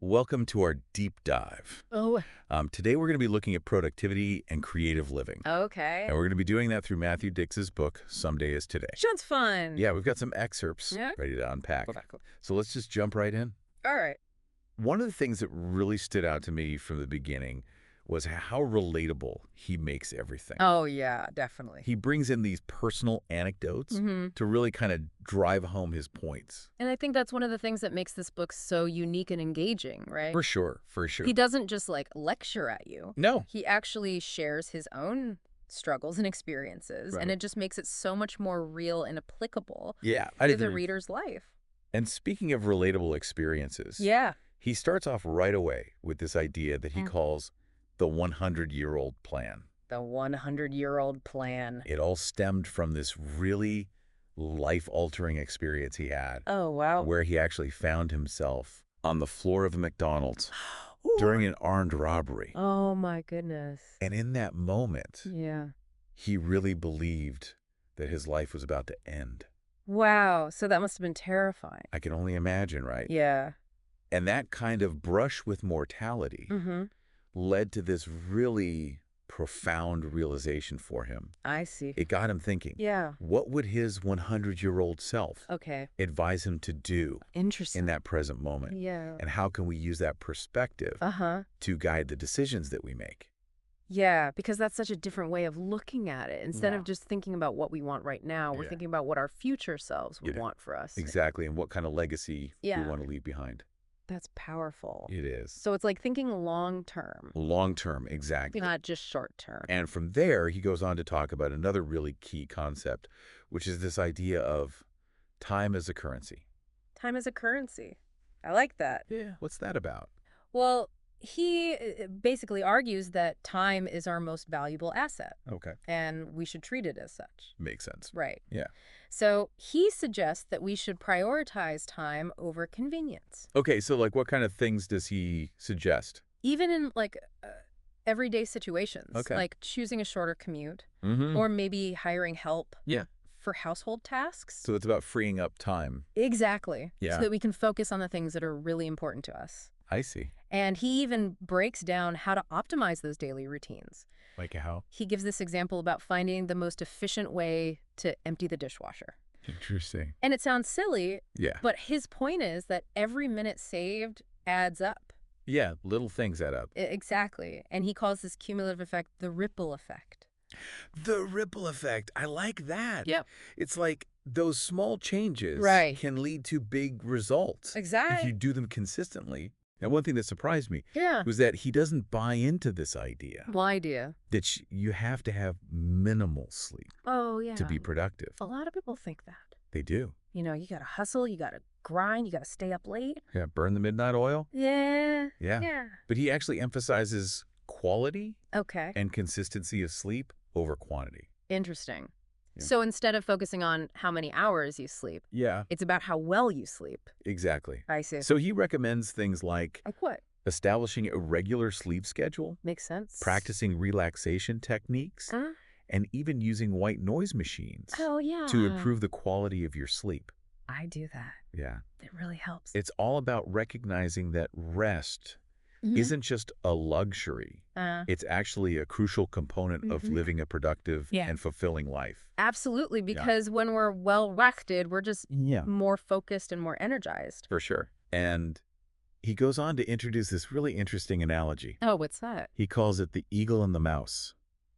welcome to our deep dive. Oh, Today we're going to be looking at productivity and creative living. okay. And we're going to be doing that through Matthew Dicks's book, Someday is Today. Sounds fun. Yeah, we've got some excerpts Yeah. ready to unpack. Okay, cool. So let's just jump right in. All right. One of the things that really stood out to me from the beginning was how relatable he makes everything. Oh, yeah, definitely. He brings in these personal anecdotes to really kind of drive home his points. And I think that's one of the things that makes this book so unique and engaging, right? For sure, for sure. He doesn't just like lecture at you. No. He actually shares his own struggles and experiences, Right. and it just makes it so much more real and applicable Yeah. to the reader's life. And speaking of relatable experiences, Yeah. he starts off right away with this idea that he calls the 100-year-old plan. The 100-year-old plan. It all stemmed from this really life-altering experience he had, Oh, wow. where he actually found himself on the floor of a McDonald's Ooh. during an armed robbery. Oh, my goodness. And in that moment, Yeah. he really believed that his life was about to end. Wow. So that must have been terrifying. I can only imagine, right? Yeah. And that kind of brush with mortality Mm-hmm. led to this really profound realization for him. I see. It got him thinking, Yeah. what would his 100-year-old self Okay. advise him to do Interesting. in that present moment? Yeah. And how can we use that perspective Uh-huh. to guide the decisions that we make? Yeah, because that's such a different way of looking at it. Instead Yeah. of just thinking about what we want right now, we're Yeah. thinking about what our future selves would Yeah. want for us. Exactly, and what kind of legacy Yeah. we want to leave behind. That's powerful. It is. So it's like thinking long term, Long-term, exactly. not just short term. And from there, he goes on to talk about another really key concept, which is this idea of time as a currency. Time is a currency. I like that. Yeah. What's that about? Well, he basically argues that time is our most valuable asset, Okay. and we should treat it as such. Makes sense. Right. Yeah. So he suggests that we should prioritize time over convenience. Okay, so like what kind of things does he suggest? Even in like everyday situations, Okay. like choosing a shorter commute Mm-hmm. or maybe hiring help Yeah. for household tasks. So it's about freeing up time. Exactly. Yeah. So that we can focus on the things that are really important to us. I see. And he even breaks down how to optimize those daily routines. Like how? He gives this example about finding the most efficient way to empty the dishwasher. Interesting. And it sounds silly, Yeah. but his point is that every minute saved adds up. Yeah, little things add up. Exactly. And he calls this cumulative effect the ripple effect. The ripple effect. I like that. Yep. It's like those small changes Right. can lead to big results. If Exactly. you do them consistently. Now, one thing that surprised me Yeah. was that he doesn't buy into this idea Well, idea. that you have to have minimal sleep Oh, yeah. to be productive. A lot of people think that. They do. You know, you got to hustle, you got to grind, you got to stay up late. Yeah, burn the midnight oil. Yeah. Yeah. Yeah. But he actually emphasizes quality Okay. and consistency of sleep over quantity. Interesting. Yeah. So instead of focusing on how many hours you sleep, Yeah, it's about how well you sleep. exactly. I see. So he recommends things like Like what? establishing a regular sleep schedule, Makes sense. practicing relaxation techniques, Huh? and even using white noise machines Oh, yeah. to improve the quality of your sleep. I do that. Yeah. It really helps. It's all about recognizing that rest Mhm. isn't just a luxury. Uh, It's actually a crucial component of Mhm. living a productive Yeah. and fulfilling life. absolutely, because when we're well rested, we're just Yeah. more focused and more energized. For sure. And he goes on to introduce this really interesting analogy. Oh, what's that? He calls it the eagle and the mouse.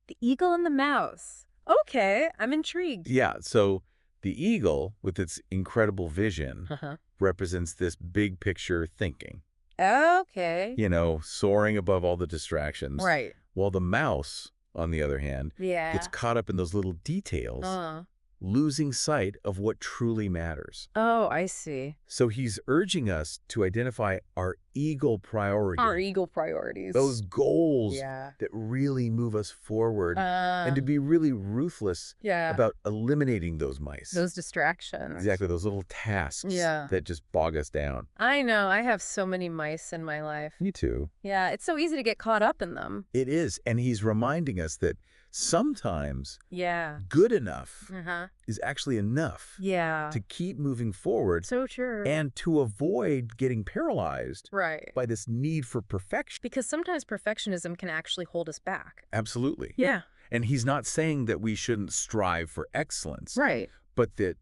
The eagle and the mouse. Okay, I'm intrigued. Yeah, so the eagle, with its incredible vision, Uh-huh. represents this big picture thinking, Okay. soaring above all the distractions. Right. While the mouse, on the other hand, Yeah. gets caught up in those little details, Uh. losing sight of what truly matters. Oh, I see. So he's urging us to identify our eagle priority, Our eagle priorities. those goals Yeah. that really move us forward, and to be really ruthless yeah. about eliminating those mice. Those distractions. Exactly, those little tasks Yeah. that just bog us down. I know. I have so many mice in my life. Me too. Yeah, it's so easy to get caught up in them. It is, and he's reminding us that sometimes Yeah. good enough Uh-huh. is actually enough Yeah. to keep moving forward So true. and to avoid getting paralyzed Right. by this need for perfection. Because sometimes perfectionism can actually hold us back. Absolutely. Yeah. And he's not saying that we shouldn't strive for excellence, Right. but that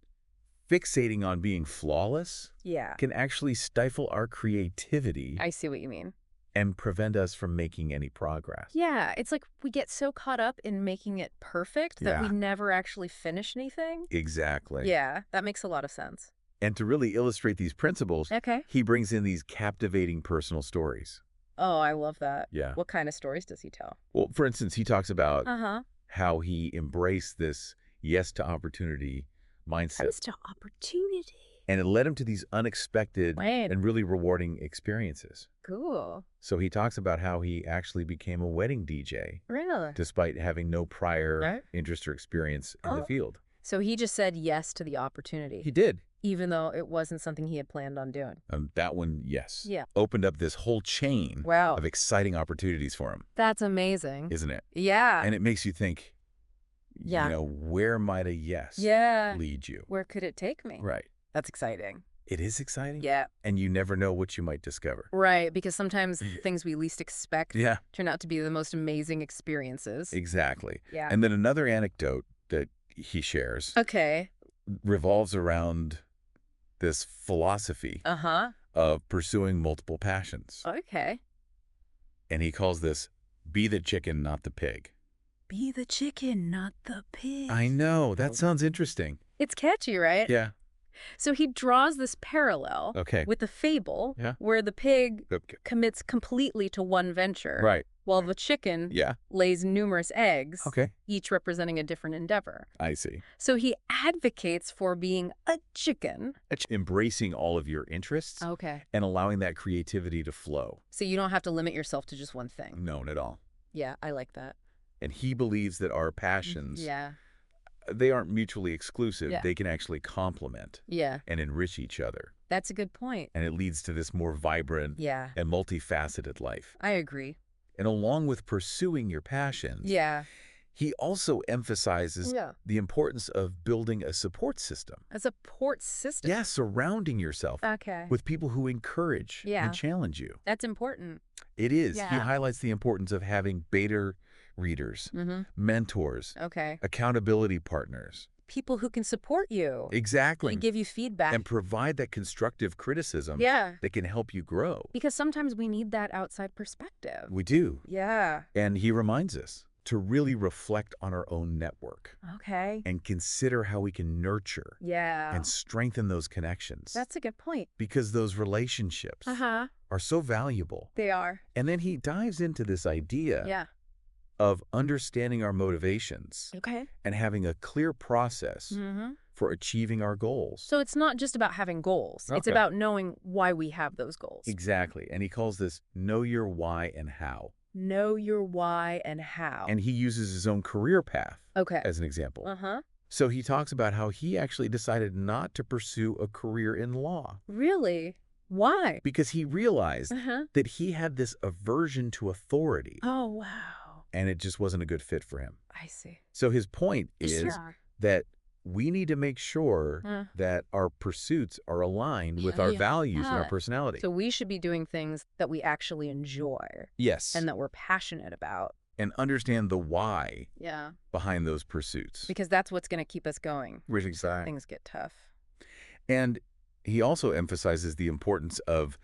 fixating on being flawless Yeah. can actually stifle our creativity I see what you mean. and prevent us from making any progress. Yeah, it's like we get so caught up in making it perfect that we Yeah. never actually finish anything. Exactly. Yeah, that makes a lot of sense. And to really illustrate these principles, Okay. he brings in these captivating personal stories. Oh, I love that. Yeah. What kind of stories does he tell? Well, for instance, he talks about Uh-huh. how he embraced this yes to opportunity mindset. Comes to opportunity. And it led him to these unexpected Right. and really rewarding experiences. Cool. So he talks about how he actually became a wedding DJ, Really? despite having no prior Right. interest or experience in the Oh. field. So he just said yes to the opportunity, He did. even though it wasn't something he had planned on doing. That one, yes. Yeah. Opened up this whole chain Wow. of exciting opportunities for him, That's amazing. isn't it? Yeah. And it makes you think, Yeah. you know, where might a yes Yeah. lead you? Where could it take me? Right. That's exciting. It is exciting. Yeah. And you never know what you might discover. Right, because sometimes things we least expect Yeah, turn out to be the most amazing experiences. exactly. Yeah. And then another anecdote that he shares Okay. revolves around this philosophy Uh-huh. of pursuing multiple passions. Okay. And he calls this be the chicken, not the pig. Be the chicken, not the pig. I know. That sounds interesting. It's catchy, right? Yeah. So he draws this parallel Okay. with the fable Yeah. where the pig Okay. commits completely to one venture, Right. while the chicken Yeah. lays numerous eggs, Okay. each representing a different endeavor. I see. So he advocates for being a chicken. Embracing all of your interests Okay. and allowing that creativity to flow. So you don't have to limit yourself to just one thing. No, not at all. Yeah, I like that. And he believes that our passions, Yeah. they aren't mutually exclusive. Yeah. They can actually complement Yeah. and enrich each other. That's a good point. And it leads to this more vibrant Yeah. and multifaceted life. I agree. And along with pursuing your passions, Yeah. he also emphasizes Yeah. the importance of building a support system. A support system. Yeah, surrounding yourself Okay. with people who encourage Yeah. and challenge you. That's important. It is. He Yeah. highlights the importance of having beta readers, Mm-hmm. mentors, Okay. accountability partners. People who can support you. Exactly. And give you feedback. And provide that constructive criticism Yeah. that can help you grow. Because sometimes we need that outside perspective. We do. Yeah. And he reminds us to really reflect on our own network Okay. and consider how we can nurture Yeah. and strengthen those connections. That's a good point. Because those relationships Uh-huh. are so valuable. They are. And then he dives into this idea Yeah. of understanding our motivations Okay. and having a clear process Mm-hmm. for achieving our goals. So it's not just about having goals. It's Okay. about knowing why we have those goals. Exactly. And he calls this know your why and how. Know your why and how. And he uses his own career path Okay. as an example. Uh-huh. So he talks about how he actually decided not to pursue a career in law Really? Why? because he realized Uh-huh. that he had this aversion to authority Oh, wow. and it just wasn't a good fit for him. I see. So his point is Sure. that we need to make sure Uh. that our pursuits are aligned with our Yeah. values and our Yeah. personality. So we should be doing things that we actually enjoy Yes. and that we're passionate about. And understand the why Yeah. behind those pursuits. Because that's what's going to keep us going. Which exactly. Things get tough. And he also emphasizes the importance of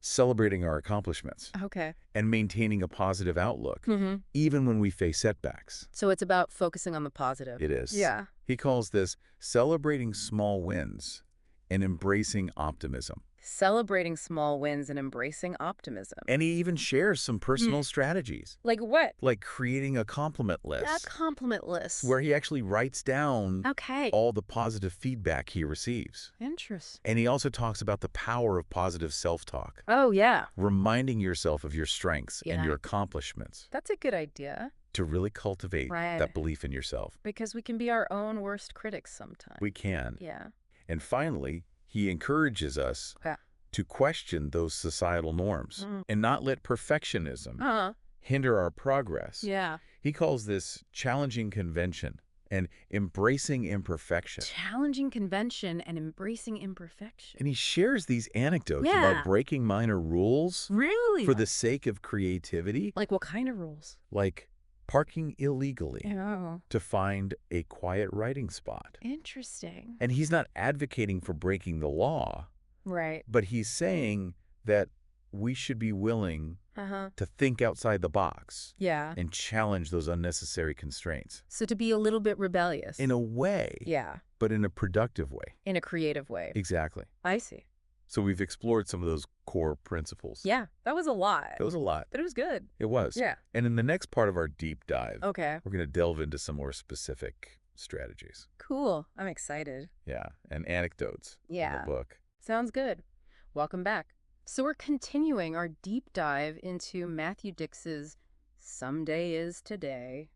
celebrating our accomplishments Okay. and maintaining a positive outlook, Mm-hmm. even when we face setbacks. So it's about focusing on the positive. It is. Yeah. He calls this celebrating small wins and embracing optimism. Celebrating small wins and embracing optimism. And he even shares some personal strategies, Like what? like creating a compliment A list, compliment list. where he actually writes down Okay. all the positive feedback he receives. Interesting. And he also talks about the power of positive self-talk, Oh, yeah. reminding yourself of your strengths and Yeah. your accomplishments That's a good idea. to really cultivate Right. that belief in yourself. Because we can be our own worst critics sometimes. We can. Yeah. And finally, he encourages us Yeah. to question those societal norms and not let perfectionism Uh-huh. hinder our progress. Yeah. He calls this challenging convention and embracing imperfection. Challenging convention and embracing imperfection. And he shares these anecdotes about Yeah. breaking minor rules Really? for the sake of creativity, Like what kind of rules? like parking illegally Oh, to find a quiet writing spot. interesting. And he's not advocating for breaking the law, Right. but he's saying that we should be willing Uh-huh. to think outside the box Yeah. and challenge those unnecessary constraints So to be a little bit rebellious. in a way, Yeah. but in a productive way. In a creative way. Exactly. I see. So we've explored some of those core principles. Yeah. That was a lot. It was a lot. But it was good. It was. Yeah. And in the next part of our deep dive, Okay. we're going to delve into some more specific strategies. Cool. I'm excited. Yeah. And anecdotes in Yeah. the book. Sounds good. Welcome back. So we're continuing our deep dive into Matthew Dicks's Someday is Today.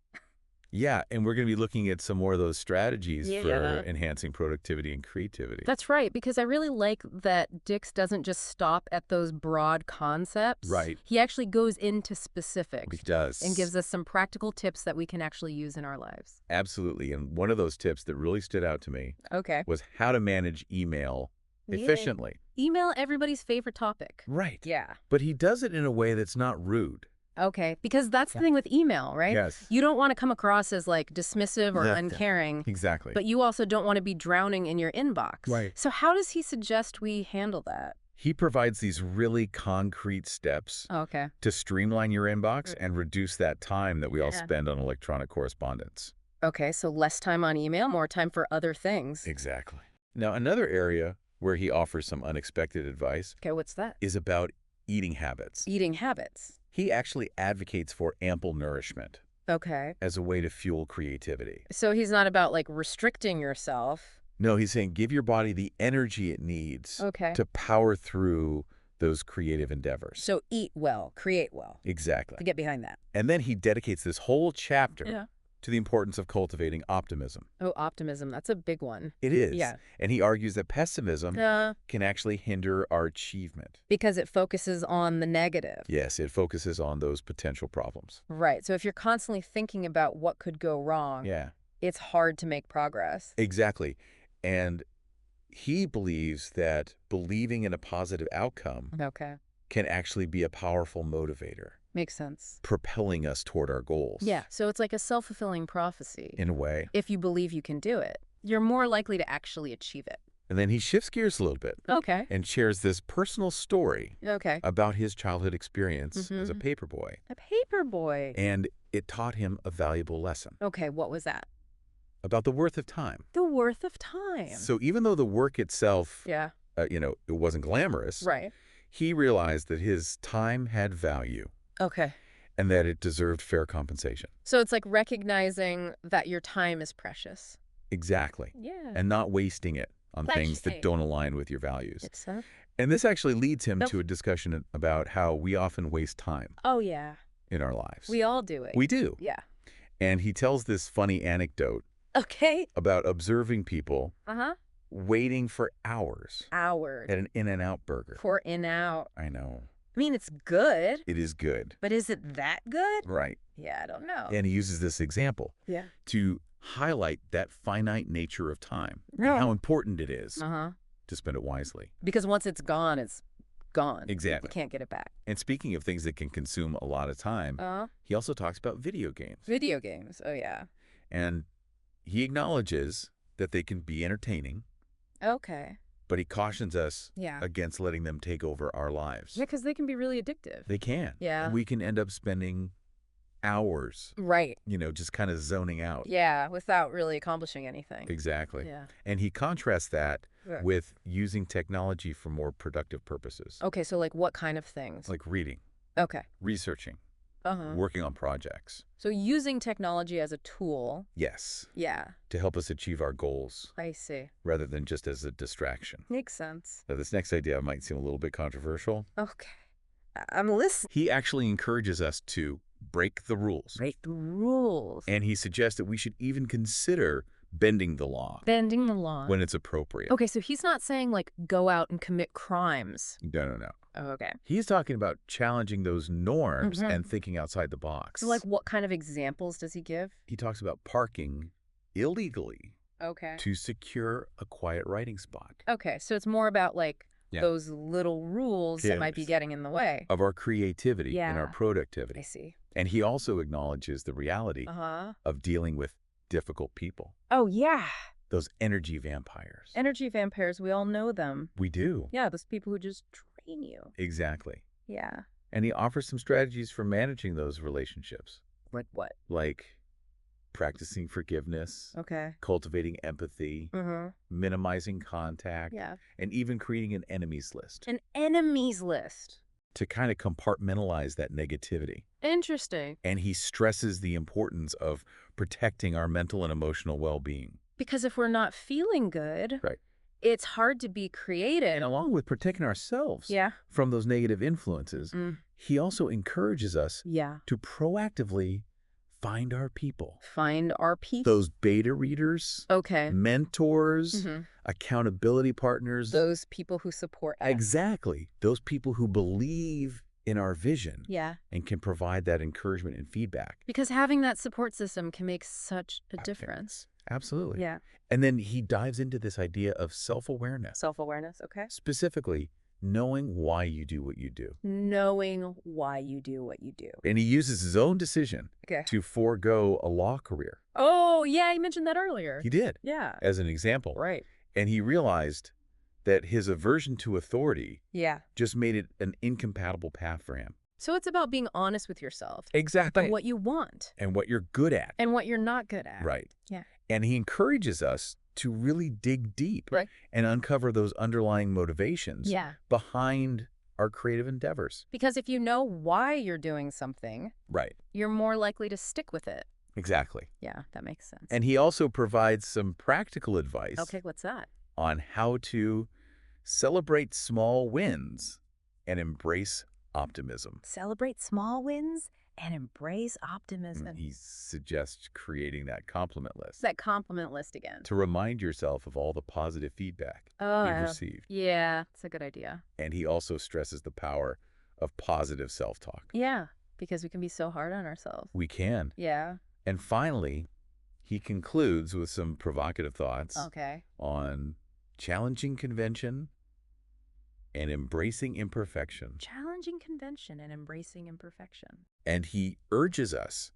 Yeah. And we're going to be looking at some more of those strategies Yeah. for enhancing productivity and creativity. That's right, because I really like that Dicks doesn't just stop at those broad concepts. Right. He actually goes into specifics He does. and gives us some practical tips that we can actually use in our lives. Absolutely. And one of those tips that really stood out to me Okay. was how to manage email efficiently. Email, everybody's favorite topic. Right. Yeah. But he does it in a way that's not rude. Okay, because that's the thing with email, right? Yes. You don't want to come across as like dismissive or Yeah. uncaring, Exactly. but you also don't want to be drowning in your inbox. Right. So how does he suggest we handle that? He provides these really concrete steps Okay. to streamline your inbox and reduce that time that we all Yeah. spend on electronic correspondence. Okay, so less time on email, more time for other things. Exactly. Now, another area where he offers some unexpected advice Okay, what's that? is about eating habits. Eating habits. He actually advocates for ample nourishment Okay. as a way to fuel creativity. So he's not about like restricting yourself. No, he's saying give your body the energy it needs Okay. to power through those creative endeavors. So eat well, create well. Exactly. To get behind that. And then he dedicates this whole chapter Yeah. to the importance of cultivating optimism. Oh, optimism. That's a big one. It is. Yeah. And he argues that pessimism can actually hinder our achievement. Because it focuses on the negative. Yes, it focuses on those potential problems. Right. So if you're constantly thinking about what could go wrong, Yeah, it's hard to make progress. exactly. And he believes that believing in a positive outcome Okay. can actually be a powerful motivator, Makes sense. propelling us toward our goals. Yeah. So it's like a self-fulfilling prophecy. In a way. If you believe you can do it, you're more likely to actually achieve it. And then he shifts gears a little bit Okay. and shares this personal story Okay. about his childhood experience as a Mhm. paperboy. A paper boy. And it taught him a valuable lesson Okay. What was that? about the worth of time. The worth of time. So even though the work itself, Yeah. it wasn't glamorous, Right. he realized that his time had value Okay. and that it deserved fair compensation. So it's like recognizing that your time is precious. Exactly. Yeah. And not wasting it on things that Precious. don't align with your values. It's And this actually leads him Nope. to a discussion about how we often waste time oh yeah. in our lives. We all do it. We do. Yeah. And he tells this funny anecdote Okay. about observing people Uh-huh. waiting for hours Hours. at an In-N-Out burger. For In-Out. I know. I mean, it's good, It is good. but is it that good? Right. Yeah, I don't know. And he uses this example Yeah. to highlight that finite nature of time, and Yeah. how important it is Uh-huh. to spend it wisely. Because once it's gone, it's gone. Exactly. You can't get it back. And speaking of things that can consume a lot of time, he also talks about video games. Video games. Oh, yeah. And he acknowledges that they can be entertaining, Okay. but he cautions us Yeah. against letting them take over our lives. Yeah, because they can be really addictive. They can. Yeah. And we can end up spending hours, Right. just kind of zoning out. Yeah, without really accomplishing anything. Exactly. Yeah. And he contrasts that Yeah. with using technology for more productive purposes, Okay, so like what kind of things? like reading, Okay. researching, Uh-huh. working on projects. So using technology as a tool. Yes, Yeah, to help us achieve our goals I see. rather than just as a distraction. Makes sense. Now, this next idea might seem a little bit controversial. Okay. I'm listening. He actually encourages us to break the rules. Break the rules. And he suggests that we should even consider bending the law Bending the law. when it's appropriate. Okay, so he's not saying like go out and commit crimes. No. Oh, okay. He's talking about challenging those norms Mhm. and thinking outside the box. So like what kind of examples does he give? He talks about parking illegally Okay. to secure a quiet writing spot. Okay, so it's more about like Yeah. those little rules that might be Yes. getting in the way. Of our creativity and our Yeah. I productivity. see. And he also acknowledges the reality Uh-huh. of dealing with difficult people. Oh, yeah. Those energy vampires. Energy vampires, we all know them. We do. Yeah, those people who just drain you. Exactly. Yeah. And he offers some strategies for managing those relationships, Like what? like practicing forgiveness, Okay. cultivating empathy, Mm-hmm. minimizing contact, Yeah. and even creating an enemies list An enemies list. to kind of compartmentalize that negativity. Interesting. And he stresses the importance of protecting our mental and emotional well-being. Because if we're not feeling good, Right. it's hard to be creative. And along with protecting ourselves Yeah. from those negative influences, he also encourages us Yeah. to proactively find our people. Find our people. Those beta readers, Okay. mentors, Mhm. accountability partners. Those people who support us. Exactly. Those people who believe in our vision Yeah. and can provide that encouragement and feedback. Because having that support system can make such a difference. Absolutely. Yeah. And then he dives into this idea of self-awareness. Self-awareness, okay. Specifically, knowing why you do what you do. Knowing why you do what you do. And he uses his own decision Okay. to forego a law career. Oh, yeah, you mentioned that earlier. He did, Yeah. as an example. Right. And he realized that his aversion to authority Yeah. just made it an incompatible path for him. So it's about being honest with yourself. Exactly. About what you want. And what you're good at. And what you're not good at. Right. Yeah. And he encourages us to really dig deep Right. and uncover those underlying motivations Yeah. behind our creative endeavors. Because if you know why you're doing something, Right. you're more likely to stick with it. Exactly. Yeah, that makes sense. And he also provides some practical advice Okay, what's that? on how to celebrate small wins and embrace optimism. Celebrate small wins and embrace optimism. He suggests creating that compliment list That compliment list again. to remind yourself of all the positive feedback Oh, you've received. yeah, it's a good idea. And he also stresses the power of positive self-talk. Yeah, because we can be so hard on ourselves. We can. Yeah. And finally, he concludes with some provocative thoughts Okay. on challenging convention and embracing imperfection. Challenging convention and embracing imperfection. And he urges us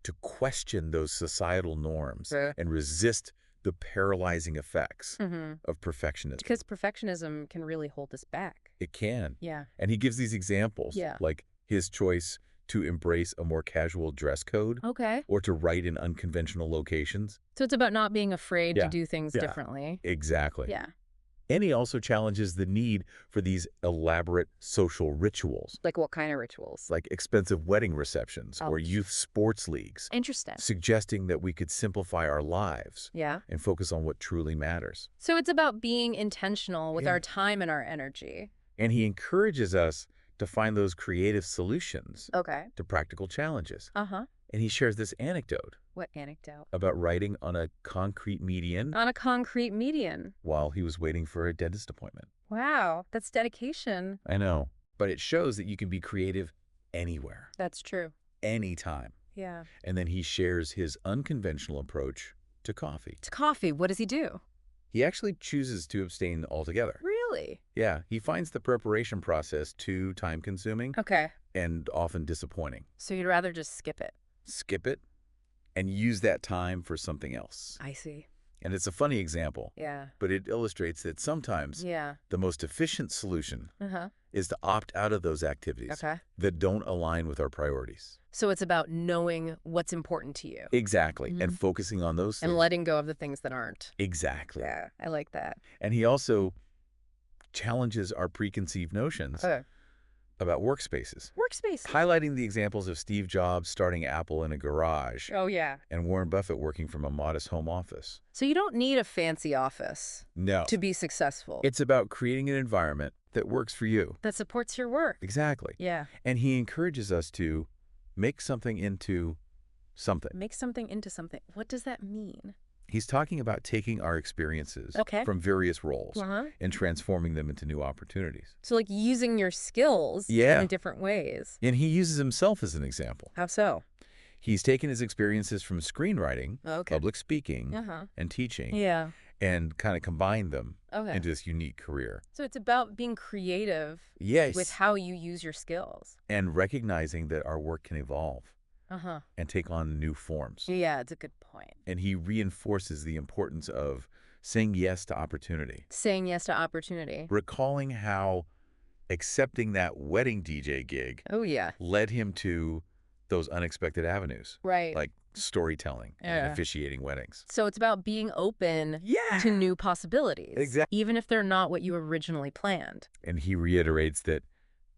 to question those societal norms and resist the paralyzing effects of perfectionism. Because perfectionism can really hold us back. It can. Yeah. And he gives these examples, like his choice to embrace a more casual dress code Okay. or to write in unconventional locations. So it's about not being afraid to do things Yeah. differently. Exactly. Yeah. And he also challenges the need for these elaborate social rituals, Like what kind of rituals? like expensive wedding receptions or Ouch. youth sports leagues, Interesting. suggesting that we could simplify our lives Yeah. and focus on what truly matters. So it's about being intentional with Yeah. our time and our energy. And he encourages us to find those creative solutions Okay. to practical challenges. Uh-huh. And he shares this anecdote What anecdote? about writing on a concrete median On a concrete median. while he was waiting for a dentist appointment. Wow, that's dedication. I know, but it shows that you can be creative anywhere, That's true. anytime. Yeah. And then he shares his unconventional approach to coffee. To coffee, what does he do? He actually chooses to abstain altogether. Really? Yeah, he finds the preparation process too time-consuming Okay. and often disappointing. So you'd rather just skip it. Skip it and use that time for something else. I see. And it's a funny example, Yeah. but it illustrates that sometimes Yeah. the most efficient solution Uh-huh. is to opt out of those activities Okay. that don't align with our priorities. So it's about knowing what's important to you Exactly. And focusing on those and things. letting go of the things that aren't. Exactly. Yeah, I like that. And he also challenges our preconceived notions about workspaces, Workspace. highlighting the examples of Steve Jobs starting Apple in a garage Oh, yeah. and Warren Buffett working from a modest home office. So you don't need a fancy office No. to be successful. It's about creating an environment that works for you. That supports your work. Exactly. Yeah. And he encourages us to make something into something. Make something into something. What does that mean? He's talking about taking our experiences Okay. from various roles Uh-huh. and transforming them into new opportunities. So like using your skills Yeah. in different ways. And he uses himself as an example. How so? He's taken his experiences from screenwriting, Okay. public speaking, Uh-huh. and teaching, Yeah. and kind of combined them Okay. into this unique career. So it's about being creative Yes. with how you use your skills. And recognizing that our work can evolve Uh-huh. and take on new forms. Yeah, it's a good point. And he reinforces the importance of saying yes to opportunity. Saying yes to opportunity. Recalling how accepting that wedding DJ gig Oh, yeah. led him to those unexpected avenues, Right. like storytelling and Yeah. officiating weddings. So it's about being open Yeah. to new possibilities. Exactly. Even if they're not what you originally planned. And he reiterates that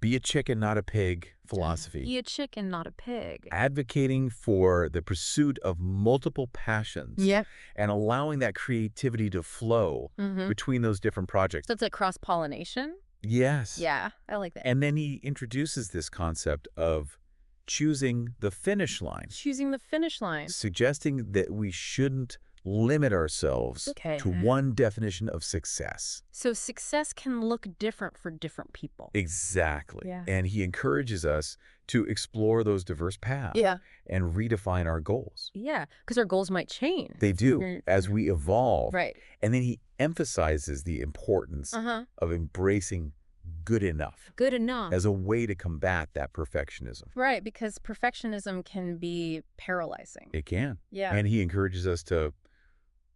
be a chicken, not a pig philosophy. Be a chicken, not a pig. Advocating for the pursuit of multiple passions. Yep. And allowing that creativity to flow between those different projects. So it's like cross-pollination? Yes. Yeah, I like that. And then he introduces this concept of choosing the finish line. Choosing the finish line. Suggesting that we shouldn't limit ourselves to one definition of success. So success can look different for different people. Exactly. Yeah. And he encourages us to explore those diverse paths and redefine our goals. Yeah, because our goals might change. They do as we evolve. Right. And then he emphasizes the importance of embracing good enough. Good enough. As a way to combat that perfectionism. Right, because perfectionism can be paralyzing. It can. Yeah. And he encourages us to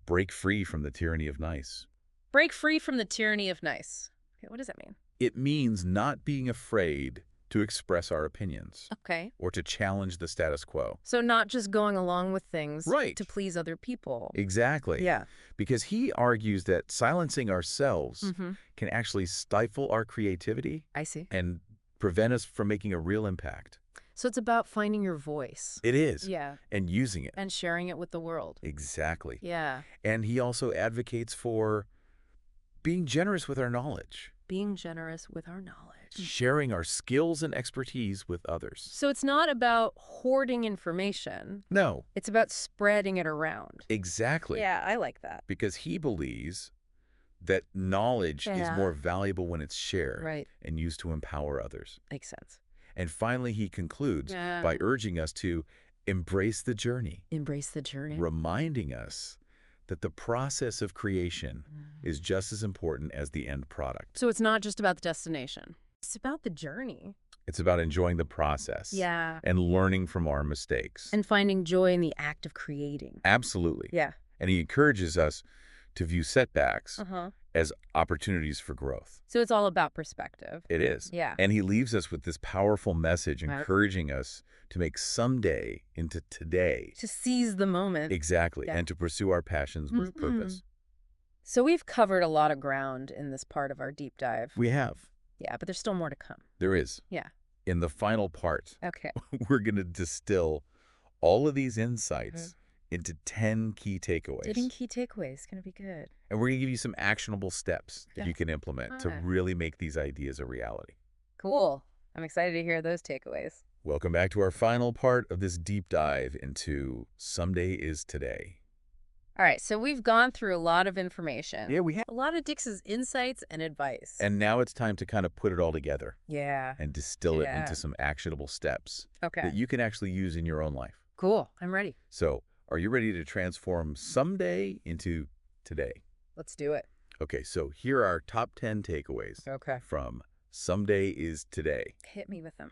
break free from the tyranny of nice. Break free from the tyranny of nice. Okay, what does that mean? It means not being afraid to express our opinions. Okay. Or to challenge the status quo. So not just going along with things Right. to please other people. Exactly. Yeah. Because he argues that silencing ourselves can actually stifle our creativity. I see. And prevent us from making a real impact. So it's about finding your voice. It is. Yeah. And using it. And sharing it with the world. Exactly. Yeah. And he also advocates for being generous with our knowledge. Being generous with our knowledge. Sharing our skills and expertise with others. So it's not about hoarding information. No. It's about spreading it around. Exactly. Yeah, I like that. Because he believes that knowledge is more valuable when it's shared and used to empower others. Makes sense. And finally, he concludes by urging us to embrace the journey. Embrace the journey. Reminding us that the process of creation is just as important as the end product. So it's not just about the destination. It's about the journey. It's about enjoying the process. Yeah. And learning from our mistakes. And finding joy in the act of creating. Absolutely. Yeah. And he encourages us to view setbacks as opportunities for growth. So it's all about perspective. It is. Yeah. And he leaves us with this powerful message encouraging us to make someday into today. To seize the moment. Exactly. And to pursue our passions with purpose. So we've covered a lot of ground in this part of our deep dive. We have. Yeah, but there's still more to come. There is. Yeah. In the final part, we're going to distill all of these insights into 10 key takeaways. 10 key takeaways. Going to be good. And we're going to give you some actionable steps that you can implement to really make these ideas a reality. Cool. I'm excited to hear those takeaways. Welcome back to our final part of this deep dive into Someday is Today. All right, so we've gone through a lot of information. Yeah, we have. A lot of Dicks's insights and advice. And now it's time to kind of put it all together. Yeah. And distill it into some actionable steps that you can actually use in your own life. Cool. I'm ready. So, are you ready to transform someday into today? Let's do it. Okay, so here are our top 10 takeaways from Someday is Today. Hit me with them.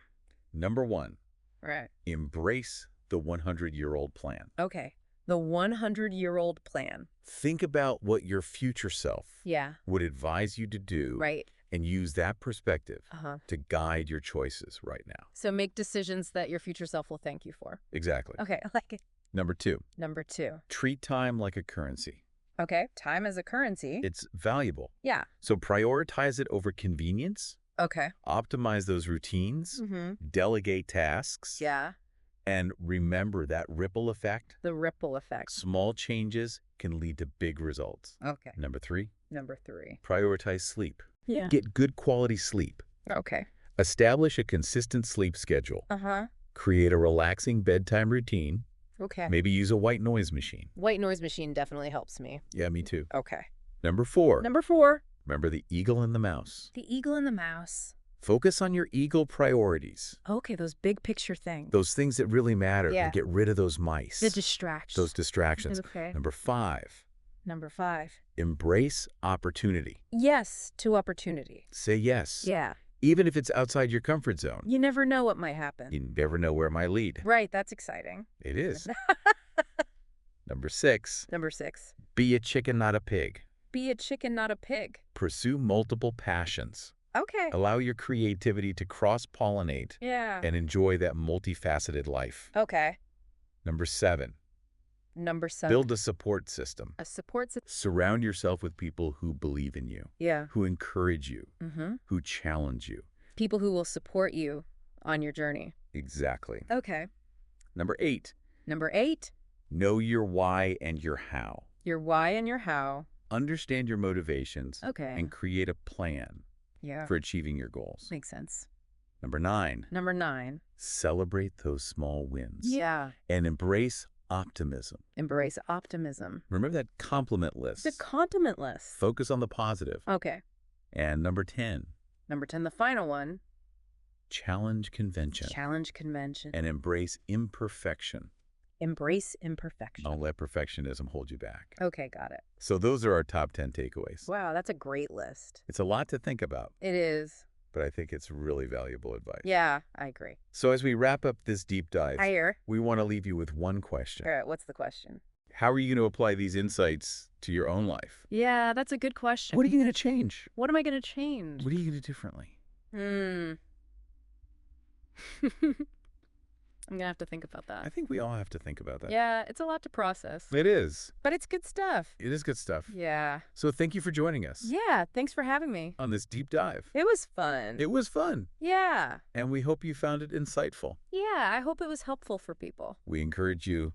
Number 1. Right. Embrace the 100-year-old plan. Okay. The 100-year-old plan. Think about what your future self Yeah. would advise you to do. Right. And use that perspective to guide your choices right now. So make decisions that your future self will thank you for. Exactly. Okay, I like it. Number 2. Number 2. Treat time like a currency. Okay, time as a currency. It's valuable. Yeah. So prioritize it over convenience. Okay. Optimize those routines. Delegate tasks. Yeah. And remember that ripple effect. The ripple effect. Small changes can lead to big results. Okay. Number 3. Number 3. Prioritize sleep. Yeah. Get good quality sleep. Okay. Establish a consistent sleep schedule. Create a relaxing bedtime routine. Okay. Maybe use a white noise machine. White noise machine definitely helps me. Yeah, me too. Okay. Number 4. Number 4. Remember the eagle and the mouse. The eagle and the mouse. Focus on your eagle priorities, Okay, those big picture things. those things that really matter, Yeah. and get rid of those mice, The distractions. those distractions. Okay. Number 5, Number 5. embrace opportunity. Yes to opportunity. Say yes, Yeah. even if it's outside your comfort zone. You never know what might happen. You never know where it might lead. Right, that's exciting. It is. Number 6, Number 6. be a chicken, not a pig. Be a chicken, not a pig. Pursue multiple passions. Okay. Allow your creativity to cross-pollinate Yeah. and enjoy that multifaceted life. Okay. Number 7, Number 7. build a support system. A support system. Surround yourself with people who believe in you, Yeah. who encourage you, Mm-hmm. who challenge you. People who will support you on your journey. Exactly. Okay. Number 8, Number 8. know your why and your how. Your why and your how. Understand your motivations Okay. and create a plan Yeah. for achieving your goals. Makes sense. Number 9, Number 9. celebrate those small wins Yeah. and embrace optimism. Embrace optimism. Remember that compliment list. The condiment list. Focus on the positive. Okay. And number 10, Number 10, the final one. challenge convention Challenge convention. and embrace imperfection. Embrace imperfection. Don't let perfectionism hold you back. Okay, got it. So those are our top 10 takeaways. Wow, that's a great list. It's a lot to think about, It is. but I think it's really valuable advice. Yeah, I agree. So as we wrap up this deep dive, I hear. we want to leave you with one question. All right, what's the question? How are you going to apply these insights to your own life? Yeah, that's a good question. What are you going to change? What am I going to change? What are you going to do differently? I'm going to have to think about I that. think we all have to think about that. Yeah, it's a lot to process. It is. But it's good stuff. It is good stuff. Yeah. So thank you for joining us Yeah, thanks for having me. on this deep dive. It was fun. It was fun, Yeah. and we hope you found it insightful. Yeah, I hope it was helpful for people. We encourage you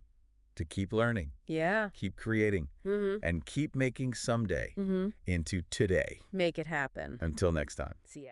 to keep learning, Yeah. keep creating, Mm-hmm. and keep making someday Mm-hmm. into today. Make it happen. Until next time. See ya.